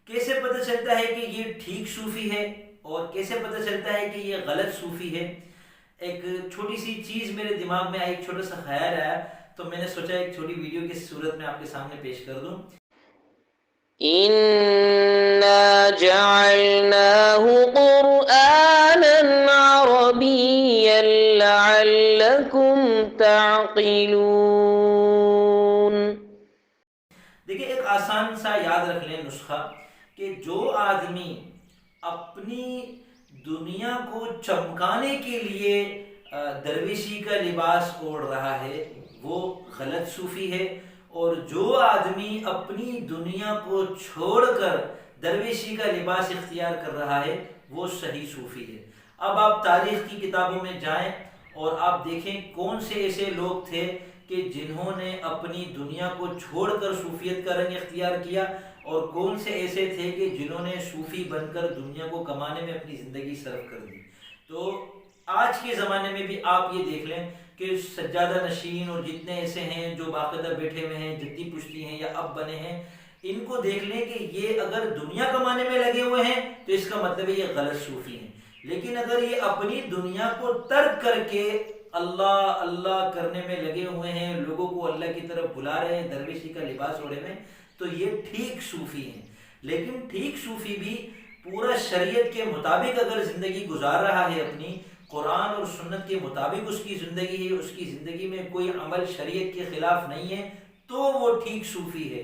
کیسے پتہ چلتا ہے کہ یہ ٹھیک صوفی ہے اور کیسے پتہ چلتا ہے کہ یہ غلط صوفی ہے؟ ایک چھوٹی سی چیز میرے دماغ میں آئی، ایک چھوٹا سا خیال آیا، تو میں نے سوچا ایک چھوٹی ویڈیو کی صورت میں آپ کے سامنے پیش کر دوں۔ إنا جعلناه قرآنا عربيا لعلكم تعقلون۔ دیکھیں ایک آسان سا یاد رکھ لیں نسخہ، کہ جو آدمی اپنی دنیا کو چمکانے کے لیے درویشی کا لباس اوڑھ رہا ہے وہ غلط صوفی ہے، اور جو آدمی اپنی دنیا کو چھوڑ کر درویشی کا لباس اختیار کر رہا ہے وہ صحیح صوفی ہے۔ اب آپ تاریخ کی کتابوں میں جائیں اور آپ دیکھیں کون سے ایسے لوگ تھے کہ جنہوں نے اپنی دنیا کو چھوڑ کر صوفیت کا رنگ اختیار کیا، اور کون سے ایسے تھے کہ جنہوں نے صوفی بن کر دنیا کو کمانے میں اپنی زندگی صرف کر دی۔ تو آج کے زمانے میں بھی آپ یہ دیکھ لیں کہ سجادہ نشین اور جتنے ایسے ہیں جو باقاعدہ بیٹھے ہوئے ہیں، جدی پشتی ہیں یا اب بنے ہیں، ان کو دیکھ لیں کہ یہ اگر دنیا کمانے میں لگے ہوئے ہیں تو اس کا مطلب ہے یہ غلط صوفی ہیں، لیکن اگر یہ اپنی دنیا کو ترک کر کے اللہ اللہ کرنے میں لگے ہوئے ہیں، لوگوں کو اللہ کی طرف بلا رہے ہیں درویشی کا لباس اوڑھے ہوئے، تو یہ ٹھیک صوفی ہیں۔ لیکن ٹھیک صوفی بھی پورا شریعت کے مطابق اگر زندگی گزار رہا ہے، اپنی قرآن اور سنت کے مطابق اس کی زندگی ہے، اس کی زندگی میں کوئی عمل شریعت کے خلاف نہیں ہے، تو وہ ٹھیک صوفی ہے۔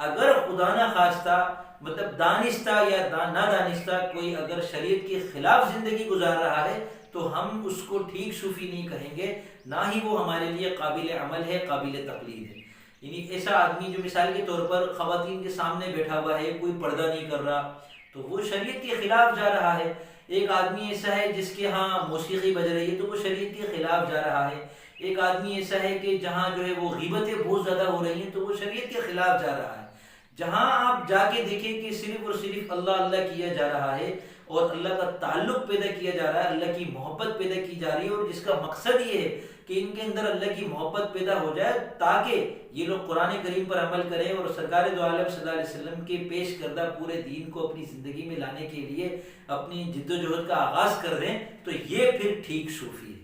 اگر خدا نہ خواستہ مطلب دانستہ یا نہ دانستہ کوئی اگر شریعت کے خلاف زندگی گزار رہا ہے تو ہم اس کو ٹھیک صوفی نہیں کہیں گے، نہ ہی وہ ہمارے لیے قابل عمل ہے، قابل تقلید ہے۔ یعنی ایسا آدمی جو مثال کے طور پر خواتین کے سامنے بیٹھا ہوا ہے، کوئی پردہ نہیں کر رہا، تو وہ شریعت کے خلاف جا رہا ہے۔ ایک آدمی ایسا ہے جس کے ہاں موسیقی بج رہی ہے تو وہ شریعت کے خلاف جا رہا ہے۔ ایک آدمی ایسا ہے کہ جہاں جو ہے وہ غیبتیں بہت زیادہ ہو رہی ہیں تو وہ شریعت کے خلاف جا رہا ہے۔ جہاں آپ جا کے دیکھیں کہ صرف اور صرف اللہ اللہ کیا جا رہا ہے اور اللہ کا تعلق پیدا کیا جا رہا ہے، اللہ کی محبت پیدا کی جا رہی ہے، اور جس کا مقصد یہ ہے کہ ان کے اندر اللہ کی محبت پیدا ہو جائے تاکہ یہ لوگ قرآن کریم پر عمل کریں اور سرکار دو عالم صلی اللہ علیہ وسلم کے پیش کردہ پورے دین کو اپنی زندگی میں لانے کے لیے اپنی جد و جہد کا آغاز کر دیں، تو یہ پھر ٹھیک صوفی ہے۔